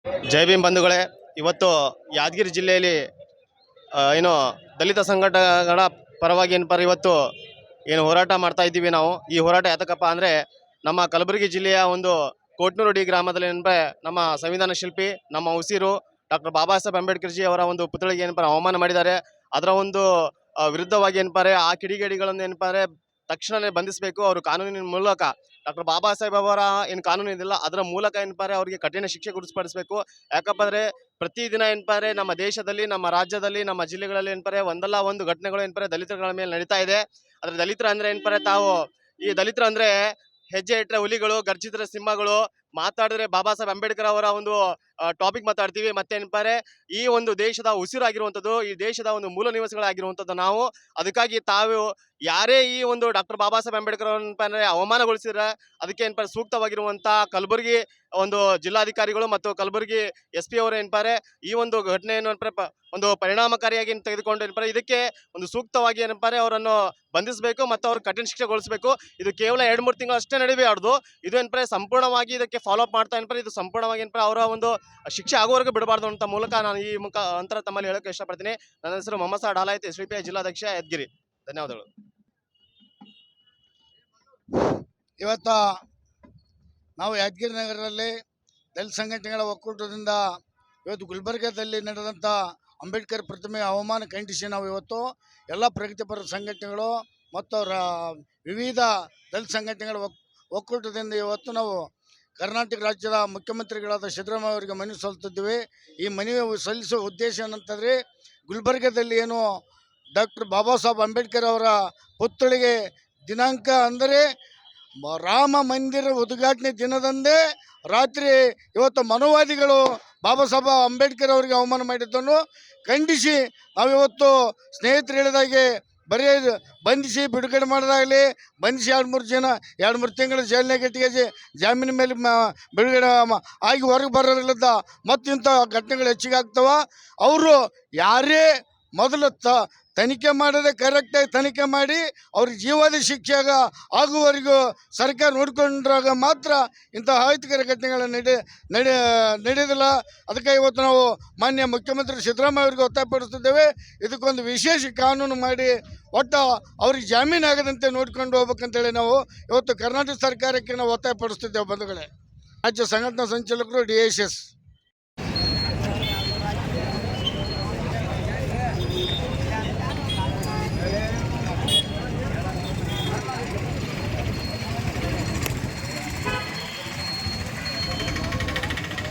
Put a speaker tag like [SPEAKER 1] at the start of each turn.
[SPEAKER 1] ಜೈ ಭೀಮ್ ಬಂಧುಗಳೇ, ಇವತ್ತು ಯಾದಗಿರಿ ಜಿಲ್ಲೆಯಲ್ಲಿ ಏನು ದಲಿತ ಸಂಘಟನೆಗಳ ಪರವಾಗಿ ಏನಪ್ಪ ಇವತ್ತು ಏನು ಹೋರಾಟ ಮಾಡ್ತಾ ಇದ್ದೀವಿ ನಾವು. ಈ ಹೋರಾಟ ಯಾತಕಪ್ಪ ಅಂದರೆ ನಮ್ಮ ಕಲಬುರಗಿ ಜಿಲ್ಲೆಯ ಒಂದು ಕೋಟ್ನೂರುಡಿ ಗ್ರಾಮದಲ್ಲಿ ಏನಪ್ಪ ನಮ್ಮ ಸಂವಿಧಾನ ಶಿಲ್ಪಿ, ನಮ್ಮ ಉಸಿರು ಡಾಕ್ಟರ್ ಬಾಬಾ ಸಾಹೇಬ್ ಅಂಬೇಡ್ಕರ್ ಜಿ ಅವರ ಒಂದು ಪುತ್ಥಳಿಗೆ ಏನಪ್ಪ ಅವಮಾನ ಮಾಡಿದ್ದಾರೆ. ಅದರ ಒಂದು ವಿರುದ್ಧವಾಗಿ ಏನಪ್ಪಾರೆ ಆ ಕಿಡಿಗೇಡಿಗಳನ್ನು ಏನಪ್ಪಾರೆ ತಕ್ಷಣವೇ ಬಂಧಿಸಬೇಕು. ಅವರು ಕಾನೂನಿನ ಮೂಲಕ ಡಾಕ್ಟರ್ ಬಾಬಾ ಸಾಹೇಬ್ ಅವರ ಏನು ಕಾನೂನು ಇದೆಯಲ್ಲ ಅದರ ಮೂಲಕ ಏನಪ್ಪಾರೆ ಅವರಿಗೆ ಕಠಿಣ ಶಿಕ್ಷೆ ಗುರುತಿಸಪಡಿಸಬೇಕು. ಯಾಕಪ್ಪ ಅಂದರೆ ಪ್ರತಿದಿನ ಏನಪ್ಪಾರೆ ನಮ್ಮ ದೇಶದಲ್ಲಿ, ನಮ್ಮ ರಾಜ್ಯದಲ್ಲಿ, ನಮ್ಮ ಜಿಲ್ಲೆಗಳಲ್ಲಿ ಏನಪ್ಪಾರೆ ಒಂದಲ್ಲ ಒಂದು ಘಟನೆಗಳು ಏನಪ್ಪಾರೆ ದಲಿತರ ಮೇಲೆ ನಡೀತಾ ಇದೆ. ಆದರೆ ದಲಿತರ ಅಂದರೆ ಏನಪ್ಪಾರೆ ತಾವು ಈ ದಲಿತರ ಅಂದರೆ ಹೆಜ್ಜೆ ಇಟ್ಟರೆ ಹುಲಿಗಳು, ಗರ್ಜಿಸಿದ್ರೆ ಸಿಂಹಗಳು, ಮಾತಾಡಿದ್ರೆ ಬಾಬಾ ಸಾಹೇಬ್ ಅಂಬೇಡ್ಕರ್ ಅವರ ಒಂದು ಟಾಪಿಕ್ ಮಾತಾಡ್ತೀವಿ. ಮತ್ತೇನಪ್ಪಾರೆ ಈ ಒಂದು ದೇಶದ ಉಸಿರಾಗಿರುವಂಥದ್ದು, ಈ ದೇಶದ ಒಂದು ಮೂಲ ನಿವಾಸಿಗಳಾಗಿರುವಂಥದ್ದು ನಾವು. ಅದಕ್ಕಾಗಿ ತಾವು ಯಾರೇ ಈ ಒಂದು ಡಾಕ್ಟರ್ ಬಾಬಾ ಸಾಹೇಬ್ ಅಂಬೇಡ್ಕರ್ ಅವರನ್ನ ಅವಮಾನಗೊಳಿಸಿದ್ರೆ ಅದಕ್ಕೆ ಏನಪ್ಪ ಸೂಕ್ತವಾಗಿರುವಂಥ ಕಲಬುರಗಿ ಒಂದು ಜಿಲ್ಲಾಧಿಕಾರಿಗಳು ಮತ್ತು ಕಲಬುರಗಿ SP ಅವರು ಏನಪ್ಪಾರೆ ಈ ಒಂದು ಘಟನೆಯನ್ನು ಒಂದು ಪರಿಣಾಮಕಾರಿಯಾಗಿ ತೆಗೆದುಕೊಂಡು ಏನಪ್ಪಾರೆ ಇದಕ್ಕೆ ಒಂದು ಸೂಕ್ತವಾಗಿ ಏನಪ್ಪಾರೆ ಅವರನ್ನು ಬಂಧಿಸಬೇಕು ಮತ್ತು ಅವ್ರು ಕಠಿಣ ಶಿಕ್ಷೆಗೊಳಿಸಬೇಕು. ಇದು ಕೇವಲ 2-3 ತಿಂಗಳು ಅಷ್ಟೇ ನಡೀಬಾರ್ದು. ಇದು ಏನಪ್ಪಾರೆ ಸಂಪೂರ್ಣವಾಗಿ ಇದಕ್ಕೆ ಫಾಲೋ ಅಪ್ ಮಾಡ್ತಾ ಏನಪ್ಪಾರೆ ಇದು ಸಂಪೂರ್ಣವಾಗಿ ಏನಪ್ಪಾರೆ ಅವರ ಒಂದು ಶಿಕ್ಷೆ ಆಗುವವರೆಗೂ ಬಿಡಬಾರ್ದು ಅಂತ ಮೂಲಕ ನಾನು ಈ ಅಂತರ ತಮ್ಮಲ್ಲಿ ಹೇಳೋಕೆ ಇಷ್ಟಪಡ್ತೀನಿ. ನನ್ನ ಹೆಸರು ಮೊಹಮ್ಮದ್ ಸಾದ್ ಡಾಲಾಯತ್, SVP ಜಿಲ್ಲಾಧ್ಯಕ್ಷ ಯಾದಗಿರಿ. ಧನ್ಯವಾದಗಳು.
[SPEAKER 2] ಇವತ್ತು ನಾವು ಯಾದಗಿರಿ ನಗರದಲ್ಲಿ ದಲಿತ ಸಂಘಟನೆಗಳ ಒಕ್ಕೂಟದಿಂದ ಇವತ್ತು ಗುಲ್ಬರ್ಗದಲ್ಲಿ ನಡೆದಂಥ ಅಂಬೇಡ್ಕರ್ ಪ್ರತಿಮೆಗೆ ಅವಮಾನ ಖಂಡಿಸಿ ನಾವು ಇವತ್ತು ಎಲ್ಲ ಪ್ರಗತಿಪರ ಸಂಘಟನೆಗಳು ಮತ್ತು ವಿವಿಧ ದಲಿತ ಸಂಘಟನೆಗಳ ಒಕ್ಕೂಟದಿಂದ ಇವತ್ತು ನಾವು ಕರ್ನಾಟಕ ರಾಜ್ಯದ ಮುಖ್ಯಮಂತ್ರಿಗಳಾದ ಸಿದ್ದರಾಮಯ್ಯ ಅವರಿಗೆ ಮನವಿ ಸಲ್ಲಿಸುತ್ತಿದ್ದೀವಿ. ಈ ಮನವಿ ಸಲ್ಲಿಸುವ ಉದ್ದೇಶ ಏನಂತಂದರೆ, ಗುಲ್ಬರ್ಗದಲ್ಲಿ ಏನು ಡಾಕ್ಟರ್ ಬಾಬಾ ಸಾಹೇಬ್ ಅಂಬೇಡ್ಕರ್ ಅವರ ಪುತ್ಥಳಿಗೆ ದಿನಾಂಕ ಅಂದರೆ ರಾಮ ಮಂದಿರ ಉದ್ಘಾಟನೆ ದಿನದಂದೇ ರಾತ್ರಿ ಇವತ್ತು ಮನುವಾದಿಗಳು ಬಾಬಾ ಸಾಹೇಬ್ ಅಂಬೇಡ್ಕರ್ ಅವರಿಗೆ ಅವಮಾನ ಮಾಡಿದ್ದನ್ನು ಖಂಡಿಸಿ ನಾವಿವತ್ತು ಸ್ನೇಹಿತರು ಹೇಳಿದಾಗೆ ಬರೀ ಬಂಧಿಸಿ ಬಿಡುಗಡೆ ಮಾಡೋದಾಗಲಿ, ಬಂಧಿಸಿ 2-3 ತಿಂಗಳು ಜೈಲಿನಾಗ ಇಟ್ಟಿಗೆ ಜಾಮೀನು ಮೇಲೆ ಬಿಡುಗಡೆ ಆಗಿ ಹೊರಗೆ ಬರೋದ್ರಲ್ಲಿದ್ದ ಮತ್ತು ಇಂಥ ಘಟನೆಗಳು ಹೆಚ್ಚಿಗೆ ಆಗ್ತವ. ಅವರು ಯಾರೇ ಮೊದಲು ತನಿಖೆ ಮಾಡದೆ ಕರೆಕ್ಟಾಗಿ ತನಿಖೆ ಮಾಡಿ ಅವ್ರಿಗೆ ಜೀವಾವಧಿ ಶಿಕ್ಷೆ ಆಗುವವರೆಗೂ ಸರ್ಕಾರ ನೋಡಿಕೊಂಡ್ರಾಗ ಮಾತ್ರ ಇಂಥ ಅಹಿತಕರ ಘಟನೆಗಳು ನಡೆಯೋದಿಲ್ಲ. ಅದಕ್ಕೆ ಇವತ್ತು ನಾವು ಮಾನ್ಯ ಮುಖ್ಯಮಂತ್ರಿ ಸಿದ್ದರಾಮಯ್ಯ ಅವರಿಗೆ ಒತ್ತಾಯಪಡಿಸ್ತಿದ್ದೇವೆ, ಇದಕ್ಕೊಂದು ವಿಶೇಷ ಕಾನೂನು ಮಾಡಿ ಒಟ್ಟು ಅವ್ರಿಗೆ ಜಾಮೀನು ಆಗದಂತೆ ನೋಡ್ಕೊಂಡು ಹೋಗ್ಬೇಕಂತೇಳಿ ನಾವು ಇವತ್ತು ಕರ್ನಾಟಕ ಸರ್ಕಾರಕ್ಕೆ ನಾವು ಒತ್ತಾಯಪಡಿಸ್ತಿದ್ದೇವೆ ಬಂಧುಗಳೇ. ರಾಜ್ಯ ಸಂಘಟನಾ ಸಂಚಾಲಕರು DSS.